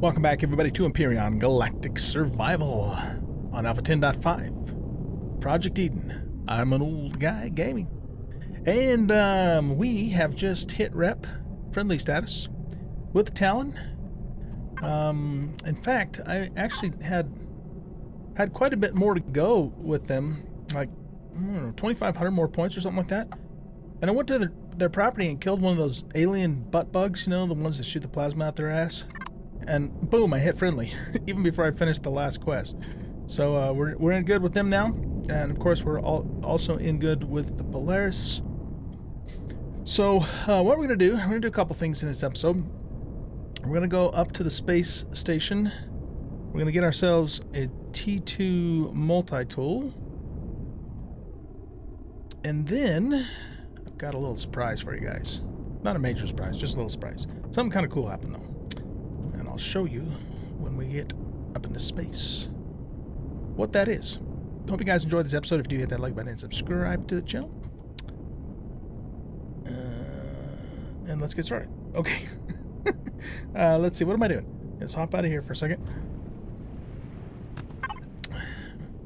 Welcome back, everybody, to Empyrion Galactic Survival on Alpha 10.5. Project Eden. I'm an old guy gaming. And we have just hit rep friendly status with the Talon. In fact, I actually had quite a bit more to go with them, like 2,500 more points or something like that. And I went to their property and killed one of those alien butt bugs, you know, the ones that shoot the plasma out their ass. And boom, I hit friendly, even before I finished the last quest. So we're in good with them now. And of course, we're also in good with the Polaris. So what we're going to do, we're going to do a couple things in this episode. We're going to go up to the space station. We're going to get ourselves a T2 multi-tool. And then I've got a little surprise for you guys. Not a major surprise, just a little surprise. Something kind of cool happened though. And I'll show you when we get up into space what that is. Hope you guys enjoyed this episode. If you do, hit that like button and subscribe to the channel. And let's get started. Okay. Let's see. What am I doing? Let's hop out of here for a second.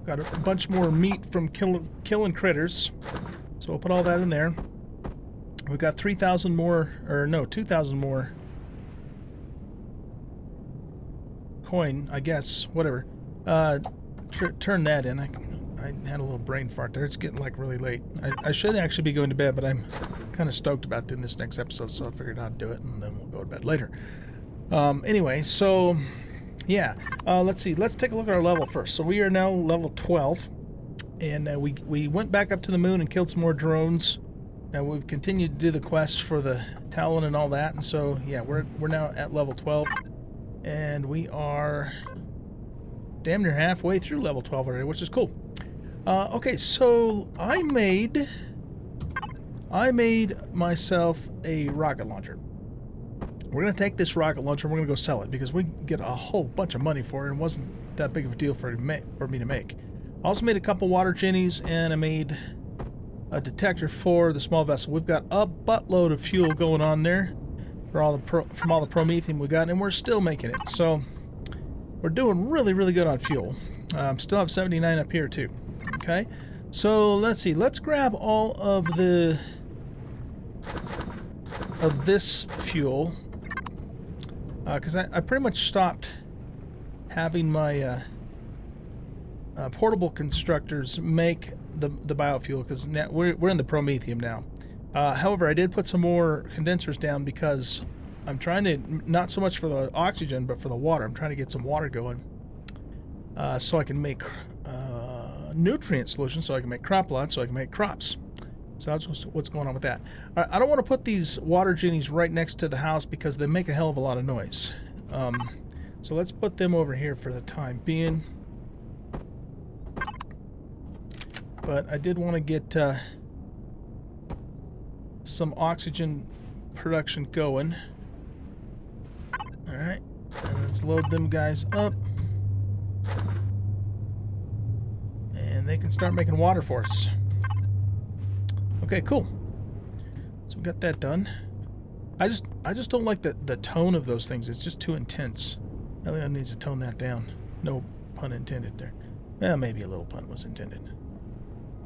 Got a bunch more meat from killing critters. So we'll put all that in there. We've got 3,000 more, or no, 2,000 more coin, I guess, whatever. Turn that in. I had a little brain fart there. It's getting like really late. I should actually be going to bed, but I'm kind of stoked about doing this next episode, so I figured I'd do it, and then we'll go to bed later. Anyway, so yeah, let's see. Let's take a look at our level first. So we are now level 12, and we went back up to the moon and killed some more drones. And we've continued to do the quests for the Talon and all that, and so yeah, we're now at level 12. And we are damn near halfway through level 12 already, which is cool. Okay, so I made myself a rocket launcher. We're going to take this rocket launcher and we're going to go sell it because we get a whole bunch of money for it and it wasn't that big of a deal for me to make. I also made a couple water genies and I made a detector for the small vessel. We've got a buttload of fuel going on there. From all the promethium we got, and we're still making it. So we're doing really, really good on fuel. Still have 79 up here too. Okay, so let's see. Let's grab all of this fuel because I pretty much stopped having my portable constructors make the biofuel because now we're in the promethium now. However, I did put some more condensers down because I'm trying to, not so much for the oxygen, but for the water. I'm trying to get some water going so I can make nutrient solutions, so I can make crop lots, so I can make crops. So that's what's going on with that. I don't want to put these water genies right next to the house because they make a hell of a lot of noise. So let's put them over here for the time being. But I did want to get some oxygen production going. Alright, let's load them guys up. And they can start making water for us. Okay, cool. So we got that done. I just don't like the tone of those things. It's just too intense. Elliot needs to tone that down. No pun intended there. Well, maybe a little pun was intended.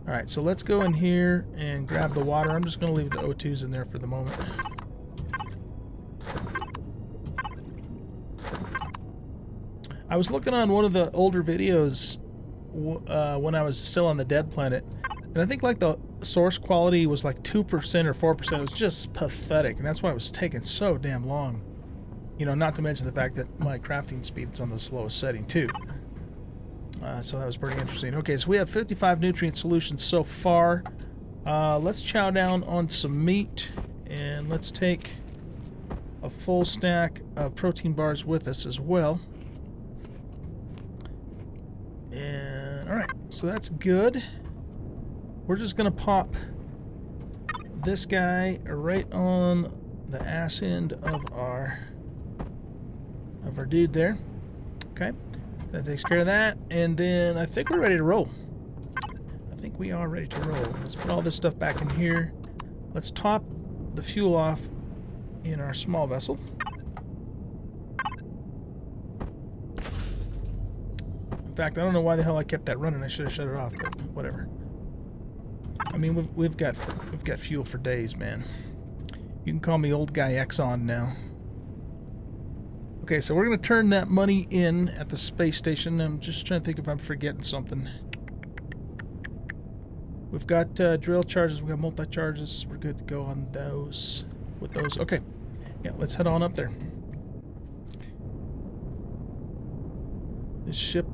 Alright, so let's go in here and grab the water. I'm just going to leave the O2s in there for the moment. I was looking on one of the older videos when I was still on the Dead Planet, and I think like the source quality was like 2% or 4%. It was just pathetic, and that's why it was taking so damn long. You know, not to mention the fact that my crafting speed is on the slowest setting too. So that was pretty interesting. Okay, so we have 55 nutrient solutions so far. Let's chow down on some meat, and let's take a full stack of protein bars with us as well. And alright, so that's good. We're just gonna pop this guy right on the ass end of our dude there. Okay. That takes care of that, and then I think we're ready to roll. I think we are ready to roll. Let's put all this stuff back in here. Let's top the fuel off in our small vessel. fact, I don't know why the hell I kept that running. I should have shut it off, but whatever. I mean, we've got fuel for days, man. You can call me old guy Exxon now. Okay, so we're going to turn that money in at the space station. I'm just trying to think if I'm forgetting something. We've got drill charges. We've got multi-charges. We're good to go on those. With those. Okay. Yeah, let's head on up there. This ship...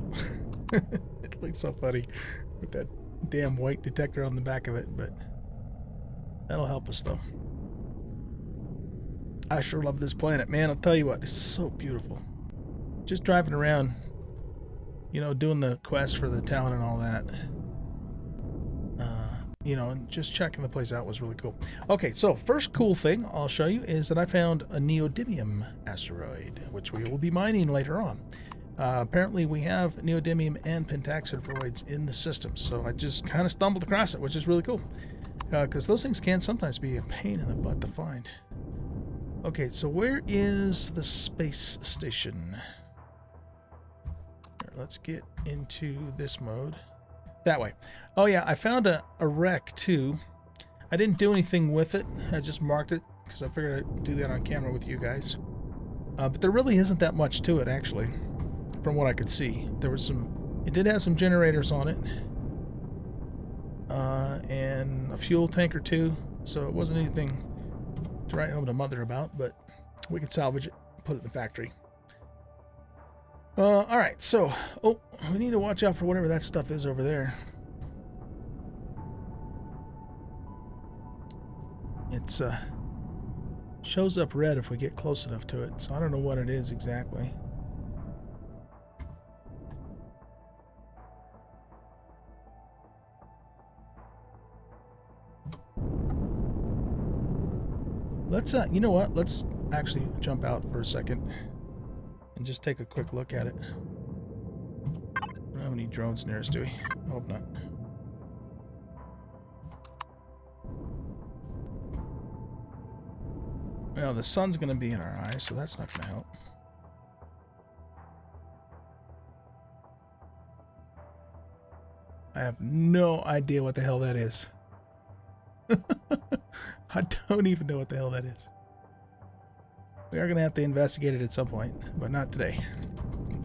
it looks so funny with that damn white detector on the back of it, but that'll help us, though. I sure love this planet, man. I'll tell you what, it's so beautiful. Just driving around, you know, doing the quest for the talent and all that. You know, and just checking the place out was really cool. Okay, so first cool thing I'll show you is that I found a neodymium asteroid, which we will be mining later on. Apparently we have neodymium and pentaxidroids in the system, so I just kind of stumbled across it, which is really cool. Because those things can sometimes be a pain in the butt to find. Okay, so where is the space station? Here, let's get into this mode. That way. Oh yeah, I found a wreck too. I didn't do anything with it. I just marked it because I figured I'd do that on camera with you guys. But there really isn't that much to it, actually, from what I could see. There was some... It did have some generators on it. And a fuel tank or two. So it wasn't anything to write home to Mother about, but we could salvage it, put it in the factory. Alright, so... Oh, we need to watch out for whatever that stuff is over there. It's, shows up red if we get close enough to it, so I don't know what it is exactly. Let's, you know what? Let's actually jump out for a second and just take a quick look at it. We don't have any drones near us, do we? I hope not. Well, the sun's going to be in our eyes, so that's not going to help. I have no idea what the hell that is. I don't even know what the hell that is. We are going to have to investigate it at some point, but not today.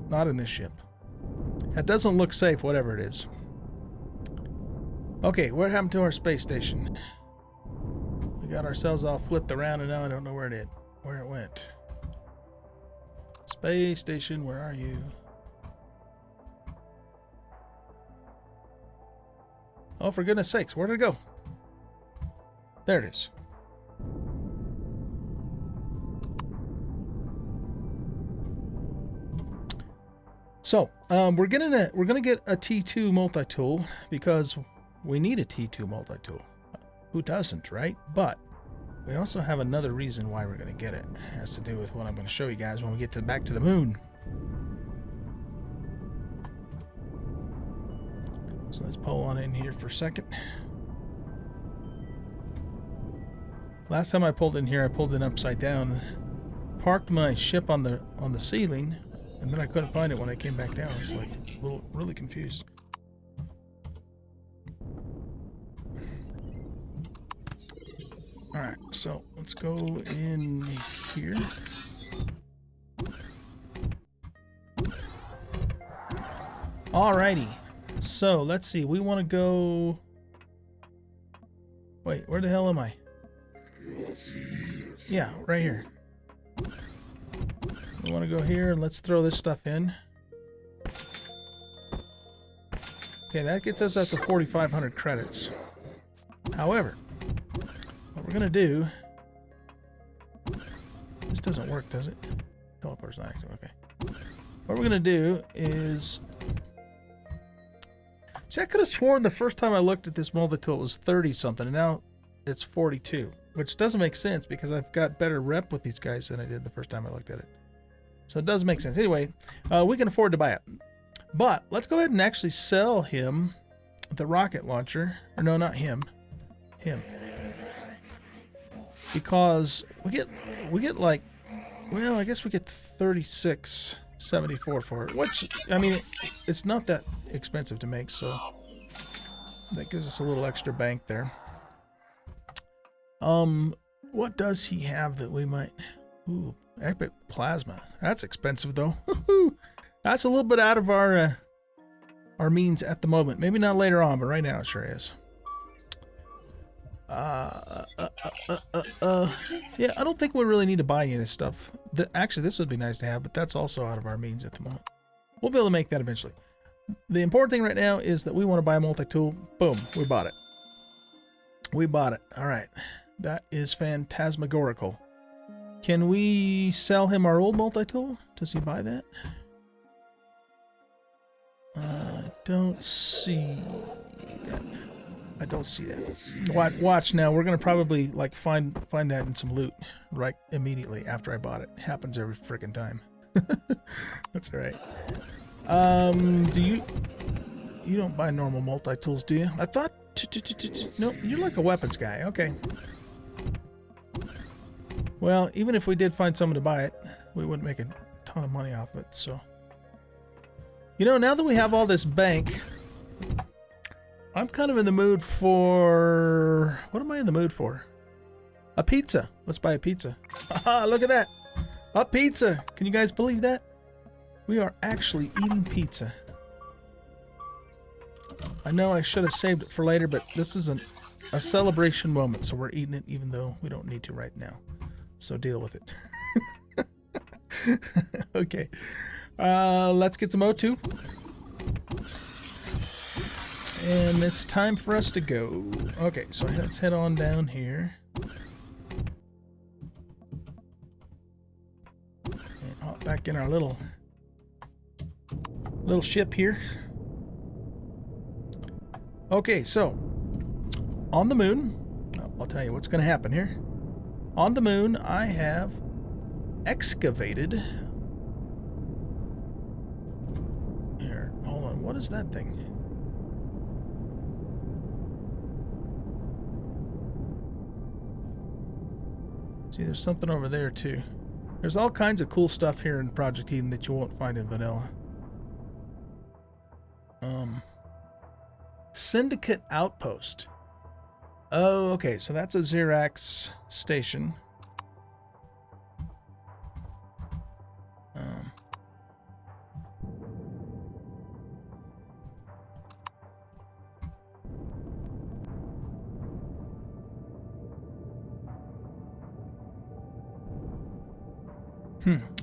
Not in this ship. That doesn't look safe, whatever it is. Okay, what happened to our space station? We got ourselves all flipped around and now I don't know where it went. Space station, where are you? Oh, for goodness sakes, where did it go? There it is. So, we're gonna get a T2 multi-tool because we need a T2 multi-tool. Who doesn't, right? But we also have another reason why we're gonna get it. It has to do with what I'm gonna show you guys when we get back to the moon. So let's pull on in here for a second. Last time I pulled in here, I pulled it upside down, parked my ship on the ceiling, and then I couldn't find it when I came back down. I was like really confused. Alright, so let's go in here. Alrighty. So let's see, we want to go... Wait, where the hell am I? Yeah, right here. We want to go here and let's throw this stuff in. Okay, that gets us up to 4,500 credits. However, what we're going to do... This doesn't work, does it? Teleport's not active, okay. What we're going to do is... See, I could have sworn the first time I looked at this multi-tool it was 30-something, and now it's 42. Which doesn't make sense because I've got better rep with these guys than I did the first time I looked at it. So it does make sense. Anyway, we can afford to buy it. But let's go ahead and actually sell him the rocket launcher. Or no, not him. Him. Because we get like, well, I guess we get 36 74 for it, which, I mean, it's not that expensive to make, so that gives us a little extra bank there. What does he have that we might... Ooh, epic plasma. That's expensive, though. That's a little bit out of our means at the moment. Maybe not later on, but right now it sure is. Yeah, I don't think we really need to buy any of this stuff. Actually, this would be nice to have, but that's also out of our means at the moment. We'll be able to make that eventually. The important thing right now is that we want to buy a multi-tool. Boom, we bought it. We bought it. All right. That is phantasmagorical. Can we sell him our old multi-tool? Does he buy that? I don't see that. I don't see that. Watch now. We're gonna probably like find that in some loot right immediately after I bought it. Happens every freaking time. That's all right. Do you don't buy normal multi-tools, do you? I thought. No, you're like a weapons guy. Okay. Well, even if we did find someone to buy it, we wouldn't make a ton of money off it. So, you know, now that we have all this bank, I'm kind of in the mood for... What am I in the mood for? A pizza. Let's buy a pizza. Haha, look at that. A pizza. Can you guys believe that? We are actually eating pizza. I know I should have saved it for later, but this is a celebration moment, so we're eating it even though we don't need to right now. So deal with it. Okay. Let's get some O2. And it's time for us to go. Okay, so let's head on down here. And hop back in our little ship here. Okay, so on the moon, I'll tell you what's going to happen here. On the moon, I have excavated. Here, hold on. What is that thing? See, there's something over there too. There's all kinds of cool stuff here in Project Eden that you won't find in vanilla. Syndicate Outpost. Oh, okay, so that's a Xerax station.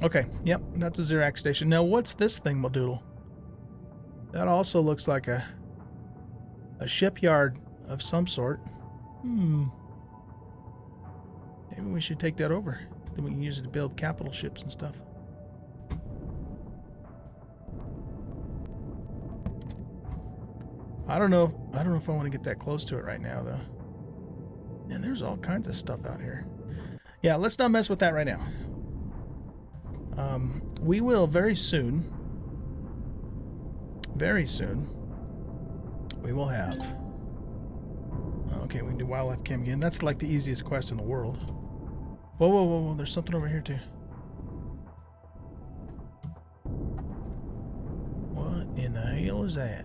Okay, yep, that's a Xerax station. Now, what's this thing, Madoodle? That also looks like a shipyard of some sort. Maybe we should take that over. Then we can use it to build capital ships and stuff. I don't know if I want to get that close to it right now, though. And there's all kinds of stuff out here. Yeah, let's not mess with that right now. We will very soon, we will have... Okay, we can do wildlife cam again. That's like the easiest quest in the world. Whoa, whoa, whoa, whoa. There's something over here, too. What in the hell is that?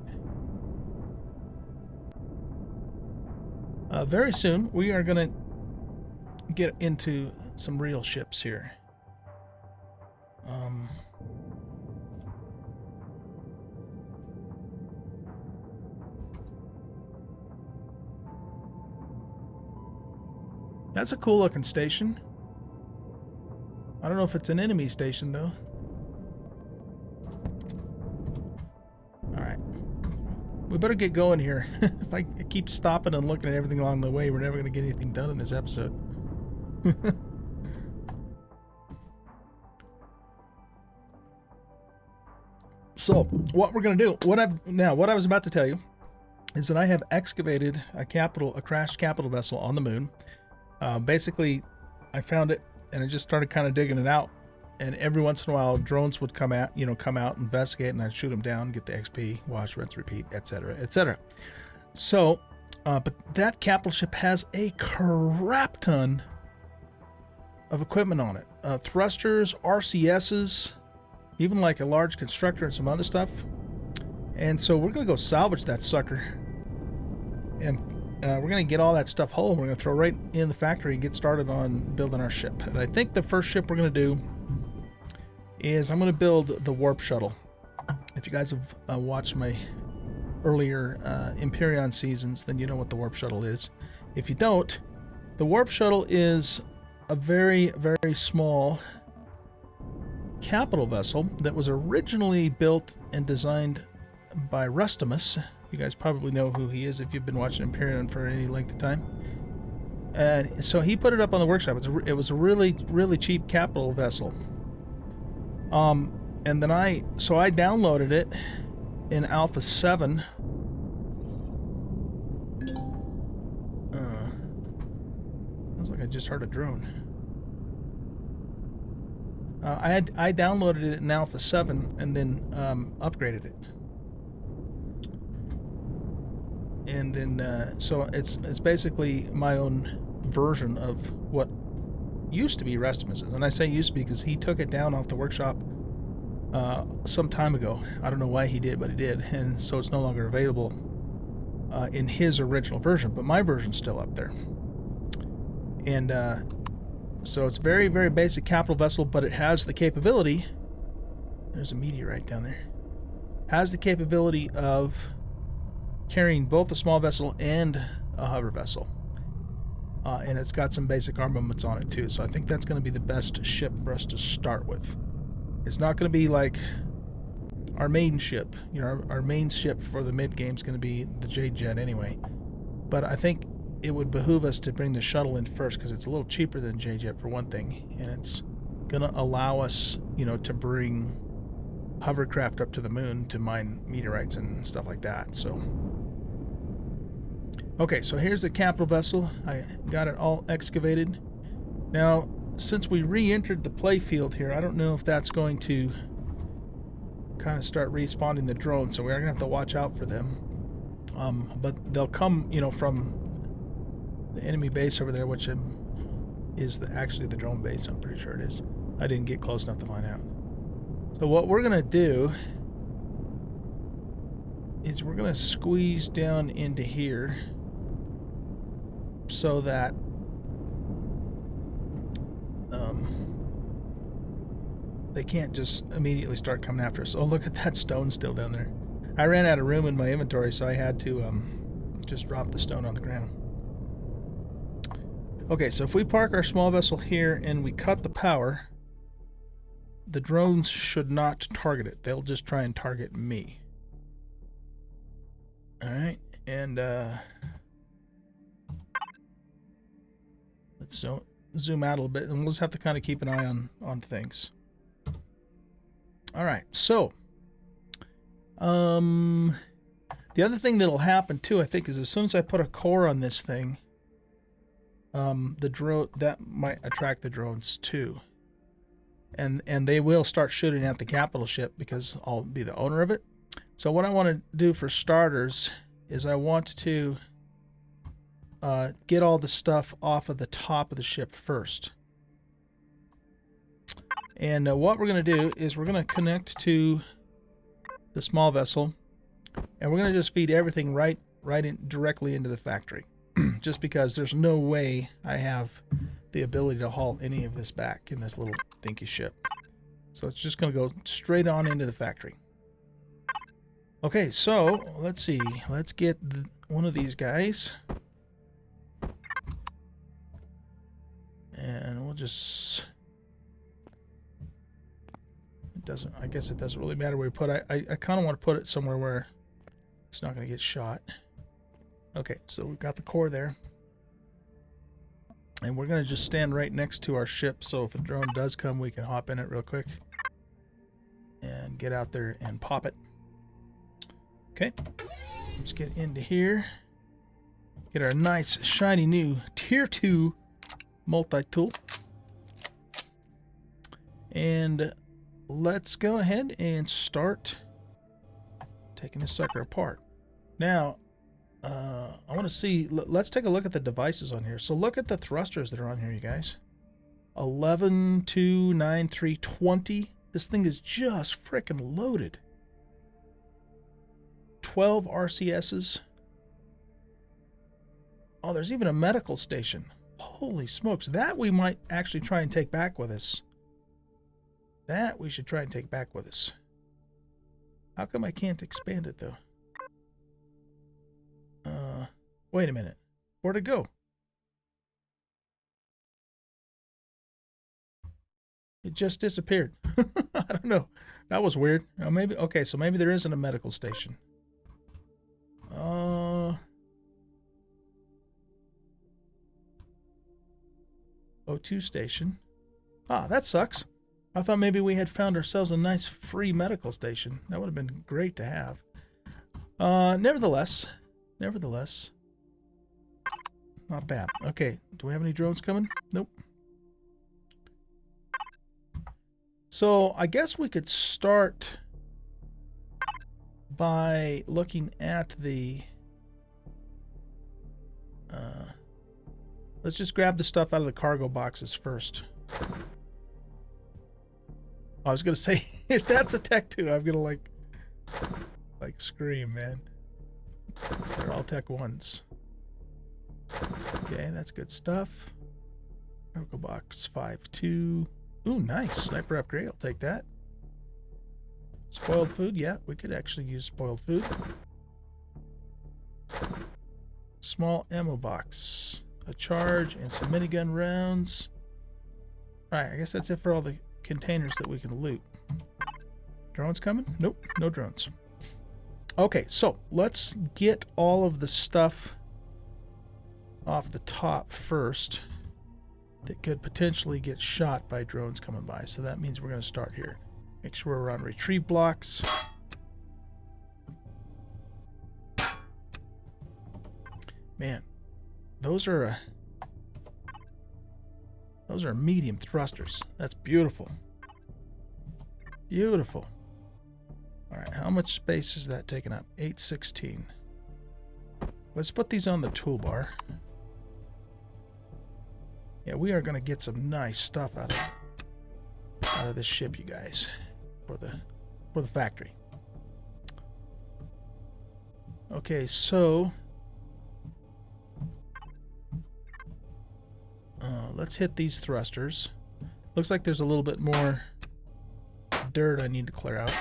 Very soon, we are going to get into some real ships here. That's a cool looking station. I don't know if it's an enemy station though. Alright. We better get going here. If I keep stopping and looking at everything along the way, we're never going to get anything done in this episode. So, what we're going to do, what I was about to tell you is that I have excavated a crashed capital vessel on the moon. Basically, I found it and I just started kind of digging it out. And every once in a while, drones would come out, investigate, and I'd shoot them down, get the XP, watch, rinse, repeat, etc., etc. So, but that capital ship has a crap ton of equipment on it. Thrusters, RCSs, even like a large constructor and some other stuff. And so we're going to go salvage that sucker. And we're going to get all that stuff whole. We're going to throw right in the factory and get started on building our ship. And I think the first ship we're going to do is I'm going to build the warp shuttle. If you guys have watched my earlier Empyrion seasons, then you know what the warp shuttle is. If you don't, the warp shuttle is a very, very small capital vessel that was originally built and designed by Rustimus. You guys probably know who he is if you've been watching Empyrion for any length of time. And so he put it up on the workshop. It was a really, really cheap capital vessel. And then I downloaded it in Alpha 7. Sounds like I just heard a drone. I downloaded it in Alpha 7 and then upgraded it. And then so it's basically my own version of what used to be Rustimus. And I say used to be because he took it down off the workshop some time ago. I don't know why he did, but he did, and so it's no longer available in his original version, but my version's still up there. And so it's very, very basic capital vessel, but it has the capability, there's a meteorite down there, has the capability of carrying both a small vessel and a hover vessel. And it's got some basic armaments on it too, so I think that's going to be the best ship for us to start with. It's not going to be like our main ship. You know, our main ship for the mid-game is going to be the J-Jet anyway. But I think it would behoove us to bring the shuttle in first because it's a little cheaper than J-Jet for one thing. And it's going to allow us, you know, to bring hovercraft up to the moon to mine meteorites and stuff like that. So, okay, so here's the capital vessel. I got it all excavated. Now, since we re-entered the playfield here, I don't know if that's going to kind of start respawning the drones, so we're going to have to watch out for them. But they'll come, you know, from the enemy base over there, which is actually the drone base, I'm pretty sure it is. I didn't get close enough to find out. So what we're going to do is we're going to squeeze down into here so that they can't just immediately start coming after us. Oh, look at that stone still down there. I ran out of room in my inventory, so I had to just drop the stone on the ground. Okay, so if we park our small vessel here and we cut the power, the drones should not target it. They'll just try and target me. Alright, and let's zoom out a little bit, and we'll just have to kind of keep an eye on things. Alright, so the other thing that'll happen too, I think, is as soon as I put a core on this thing, the drone that might attract the drones too, and they will start shooting at the capital ship because I'll be the owner of it. So what I want to do for starters is I want to get all the stuff off of the top of the ship first. And what we're going to do is we're going to connect to the small vessel, and we're going to just feed everything right directly into the factory. Just because there's no way I have the ability to haul any of this back in this little dinky ship. So it's just going to go straight on into the factory. Okay, so let's see. Let's get one of these guys. And we'll just... I guess it doesn't really matter where we put it. I kind of want to put it somewhere where it's not going to get shot. Okay, so we've got the core there. And we're going to just stand right next to our ship, so if a drone does come, we can hop in it real quick and get out there and pop it. Okay, let's get into here. Get our nice, shiny new Tier 2 multi-tool. And let's go ahead and start taking this sucker apart. Now, I want to see, let's take a look at the devices on here. So look at the thrusters that are on here, you guys. 11, 2, 9, 3, 20. This thing is just frickin' loaded. 12 RCSs. Oh, there's even a medical station. Holy smokes. That we might actually try and take back with us. That we should try and take back with us. How come I can't expand it, though? Wait a minute. Where'd it go? It just disappeared. I don't know. That was weird. Maybe, okay, so maybe there isn't a medical station. O2 station. Ah, that sucks. I thought maybe we had found ourselves a nice free medical station. That would have been great to have. Nevertheless, not bad. Okay, do we have any drones coming? Nope. So I guess we could start by looking at the... let's just grab the stuff out of the cargo boxes first. I was gonna say, if that's a Tech 2, I'm gonna like scream, man. They're all Tech 1s. Okay, that's good stuff. Cargo box 5.2. Ooh, nice. Sniper upgrade. I'll take that. Spoiled food. Yeah, we could actually use spoiled food. Small ammo box. A charge and some minigun rounds. Alright, I guess that's it for all the containers that we can loot. Drones coming? Nope, no drones. Okay, so let's get all of the stuff off the top first that could potentially get shot by drones coming by. So that means we're going to start here. Make sure we're on retrieve blocks. Man, those are medium thrusters. That's beautiful. Beautiful. All right, how much space is that taking up? 816. Let's put these on the toolbar. Yeah, we are going to get some nice stuff out of this ship, you guys, for the factory. Okay, so let's hit these thrusters. Looks like there's a little bit more dirt I need to clear out.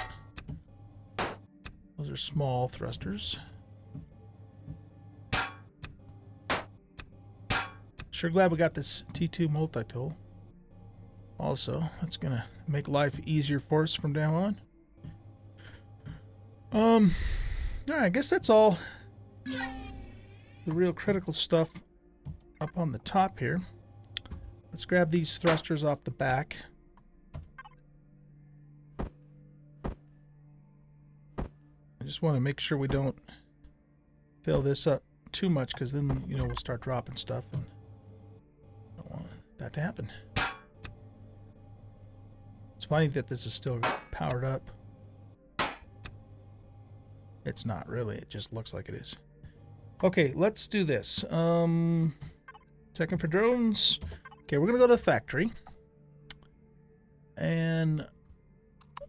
Those are small thrusters. Sure glad we got this T2 multi-tool. Also, that's gonna make life easier for us from now on. Alright, I guess that's all the real critical stuff up on the top here. Let's grab these thrusters off the back. I just want to make sure we don't fill this up too much, because then, you know, we'll start dropping stuff and I don't want that to happen. It's funny that this is still powered up. It's not really, it just looks like it is. Okay, let's do this. Checking for drones. Okay, we're gonna go to the factory. And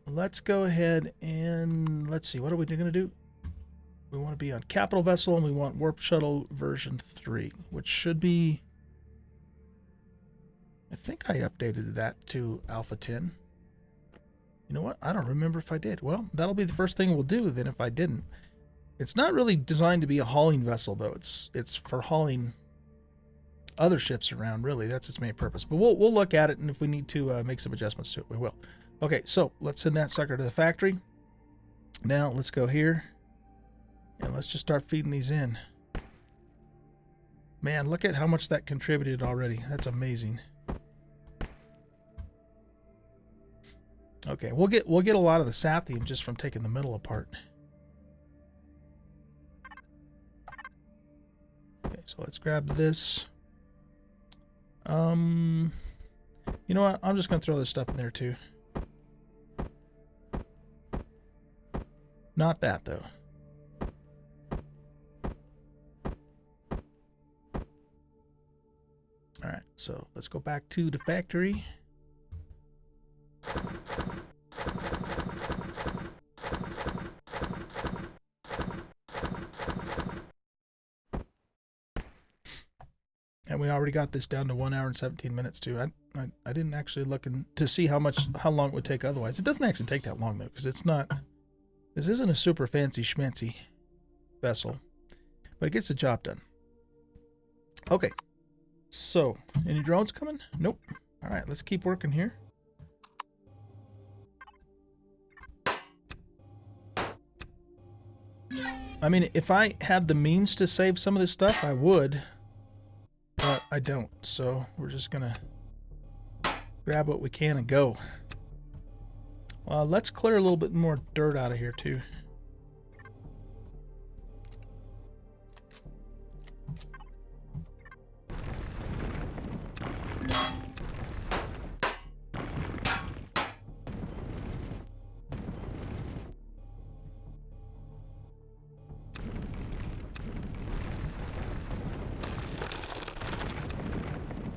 let's go ahead and let's see, what are we gonna do? We want to be on capital vessel and we want warp shuttle version 3, which should be, I think I updated that to Alpha 10. You know what? I don't remember if I did. Well, that'll be the first thing we'll do then if I didn't. It's not really designed to be a hauling vessel, though. It's for hauling other ships around, really. That's its main purpose. But we'll look at it, and if we need to make some adjustments to it, we will. Okay, so let's send that sucker to the factory. Now let's go here, and let's just start feeding these in. Man, look at how much that contributed already. That's amazing. Okay, we'll get a lot of the sathium just from taking the metal apart. Okay, so let's grab this. You know what? I'm just gonna throw this stuff in there too. Not that though. All right, so let's go back to the factory. And we already got this down to 1 hour and 17 minutes too. I didn't actually look to see how long it would take otherwise. It doesn't actually take that long though, because it's not. This isn't a super fancy schmancy vessel, but it gets the job done. Okay. So, any drones coming? Nope. All right, let's keep working here. I mean, if I had the means to save some of this stuff, I would. But I don't, so we're just gonna grab what we can and go. Let's clear a little bit more dirt out of here too.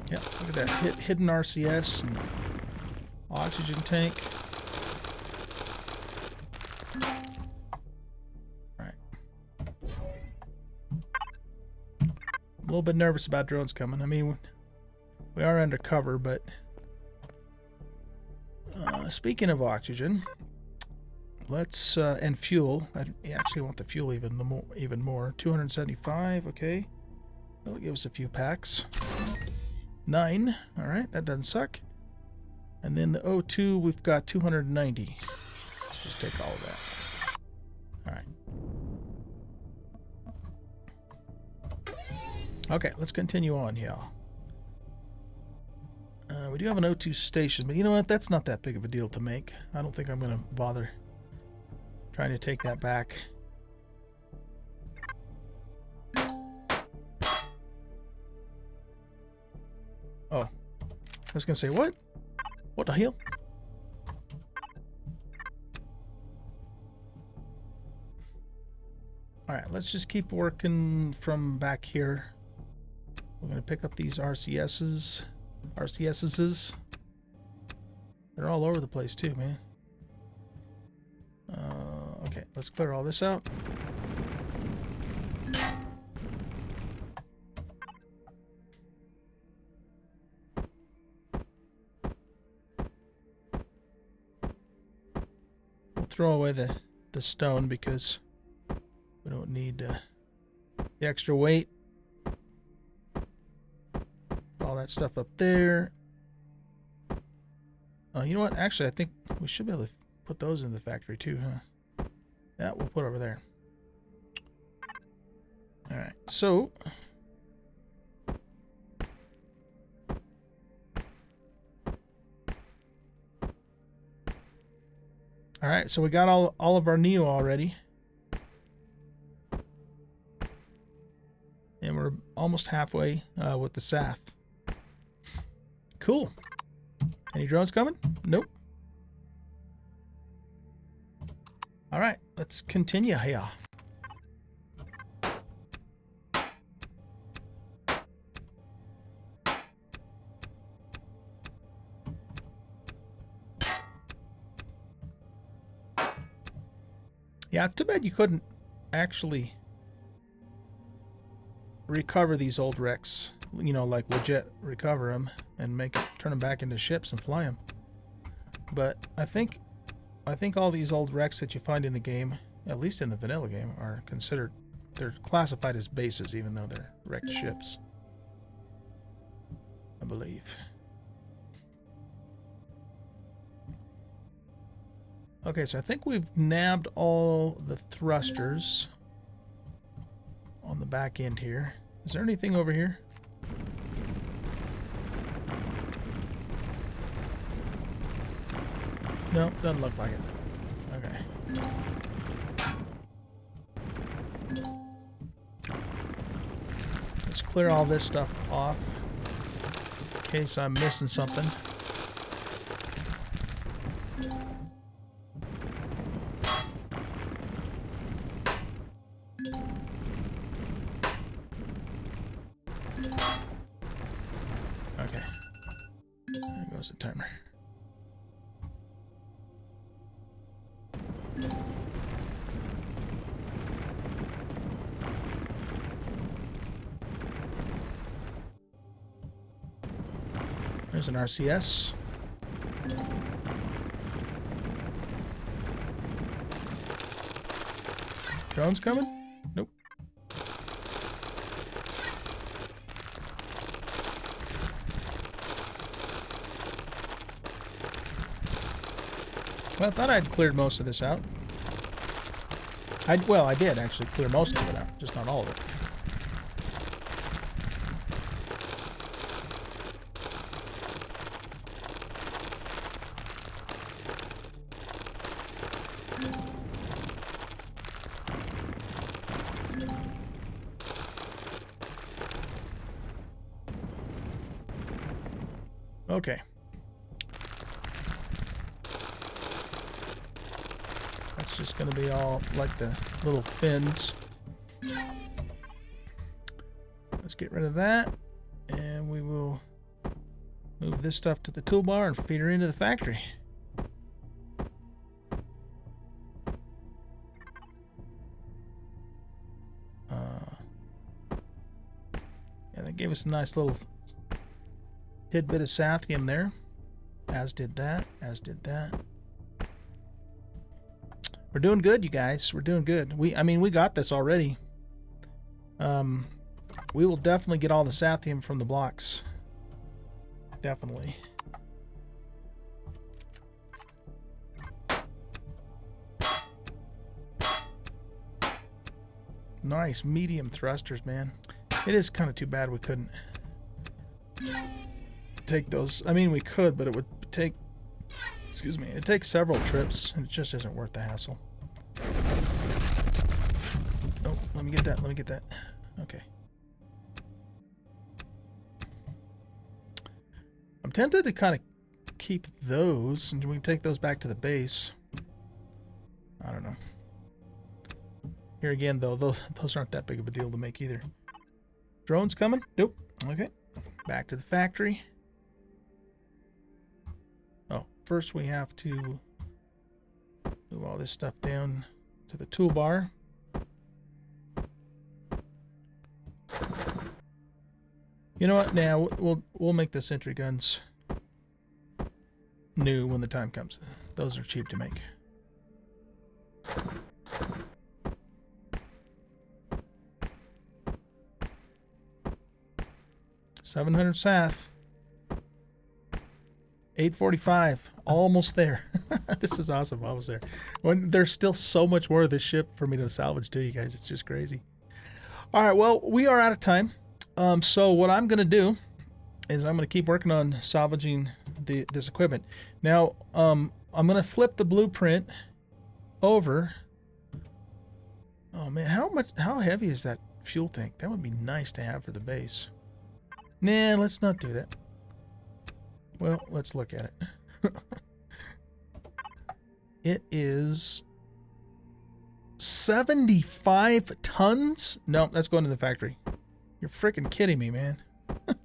Yep, look at that hidden RCS and oxygen tank. Alright. I'm a little bit nervous about drones coming. I mean, we are undercover, but speaking of oxygen, let's and fuel. I actually want the fuel even more. 275, okay. That'll give us a few packs. 9. All right, that doesn't suck. And then the O2, we've got 290. Let's just take all of that. All right. Okay, let's continue on here. We do have an O2 station, but you know what? That's not that big of a deal to make. I don't think I'm going to bother trying to take that back. Oh, I was going to say, what? What the hell? Alright, let's just keep working from back here. We're going to pick up these RCSs. They're all over the place too, man. Okay, let's clear all this out. Throw away the stone because we don't need the extra weight. All that stuff up there. Oh, you know what? Actually, I think we should be able to put those in the factory too, huh? Yeah, we'll put over there. All right, so alright, so we got all of our Neo already. And we're almost halfway with the SAF. Cool. Any drones coming? Nope. Alright, let's continue here. Yeah, too bad you couldn't actually recover these old wrecks. You know, like legit recover them and turn them back into ships and fly them. But I think all these old wrecks that you find in the game, at least in the vanilla game, are considered, they're classified as bases, even though they're wrecked ships, I believe. Okay, so I think we've nabbed all the thrusters on the back end here. Is there anything over here? No, doesn't look like it. Okay. Let's clear all this stuff off in case I'm missing something. Okay. There goes the timer. There's an RCS. Drones coming? Nope. Well, I thought I'd cleared most of this out. Well, I did actually clear most of it out, just not all of it. Okay. That's just going to be all like the little fins. Let's get rid of that. And we will move this stuff to the toolbar and feed her into the factory. Yeah, that gave us a nice little tidbit of sathium there. As did that. As did that. We're doing good, you guys. We're doing good. I mean, we got this already. We will definitely get all the sathium from the blocks. Definitely. Nice medium thrusters, man. It is kind of too bad we couldn't take those. I mean, we could, but it would take, excuse me, it takes several trips, and it just isn't worth the hassle. Oh, let me get that. Let me get that. Okay. I'm tempted to kind of keep those, and we can take those back to the base. I don't know. Here again, though, those aren't that big of a deal to make either. Drones coming? Nope. Okay. Back to the factory. Oh, first we have to move all this stuff down to the toolbar. You know what? Now we'll make the sentry guns new when the time comes. Those are cheap to make. 700 Sath. 845. Almost there. This is awesome. Almost there. When there's still so much more of this ship for me to salvage too, you guys. It's just crazy. All right. Well, we are out of time. So what I'm going to do is I'm going to keep working on salvaging this equipment. Now, I'm going to flip the blueprint over. Oh man, how heavy is that fuel tank? That would be nice to have for the base. Nah, let's not do that. Well, let's look at it. It is 75 tons? No, that's going to the factory. You're freaking kidding me, man.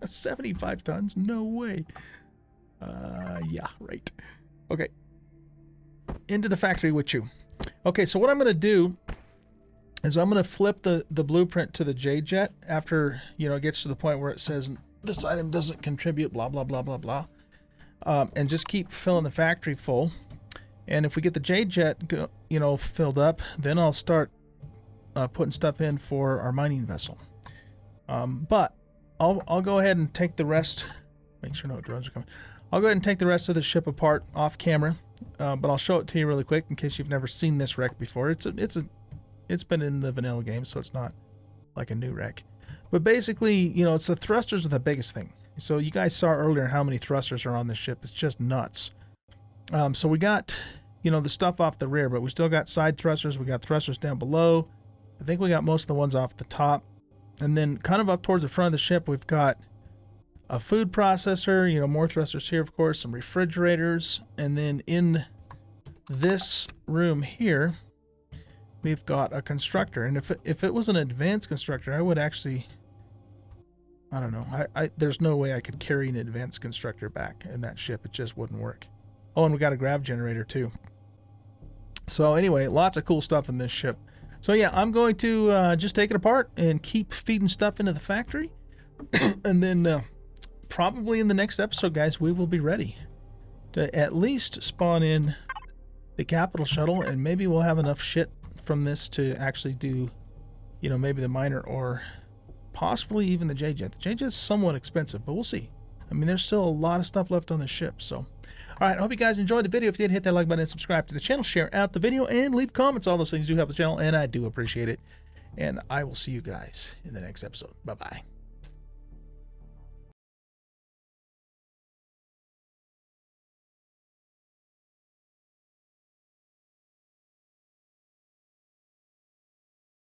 75 tons? No way. Yeah, right. Okay. Into the factory with you. Okay, so what I'm going to do is I'm going to flip the blueprint to the J-Jet after, you know, it gets to the point where it says this item doesn't contribute, blah, blah, blah, blah, blah. And just keep filling the factory full. And if we get the J-Jet, you know, filled up, then I'll start putting stuff in for our mining vessel. But I'll go ahead and take the rest. Make sure no drones are coming. I'll go ahead and take the rest of the ship apart off camera. But I'll show it to you really quick in case you've never seen this wreck before. It's been in the vanilla game, so it's not like a new wreck. But basically, you know, it's the thrusters are the biggest thing. So you guys saw earlier how many thrusters are on this ship. It's just nuts. So we got, you know, the stuff off the rear, but we still got side thrusters. We got thrusters down below. I think we got most of the ones off the top. And then kind of up towards the front of the ship, we've got a food processor, you know, more thrusters here, of course, some refrigerators. And then in this room here, we've got a constructor. And if it was an advanced constructor, I would actually, I don't know. There's no way I could carry an advanced constructor back in that ship. It just wouldn't work. Oh, and we got a grav generator too. So anyway, lots of cool stuff in this ship. So yeah, I'm going to just take it apart and keep feeding stuff into the factory. And then probably in the next episode, guys, we will be ready to at least spawn in the capital shuttle, and maybe we'll have enough shit from this to actually do, you know, maybe the miner or possibly even the J-Jet. The J-Jet's somewhat expensive, but we'll see. I mean, there's still a lot of stuff left on the ship, so. All right, I hope you guys enjoyed the video. If you did, hit that like button and subscribe to the channel, share out the video, and leave comments. All those things do help the channel, and I do appreciate it. And I will see you guys in the next episode. Bye-bye.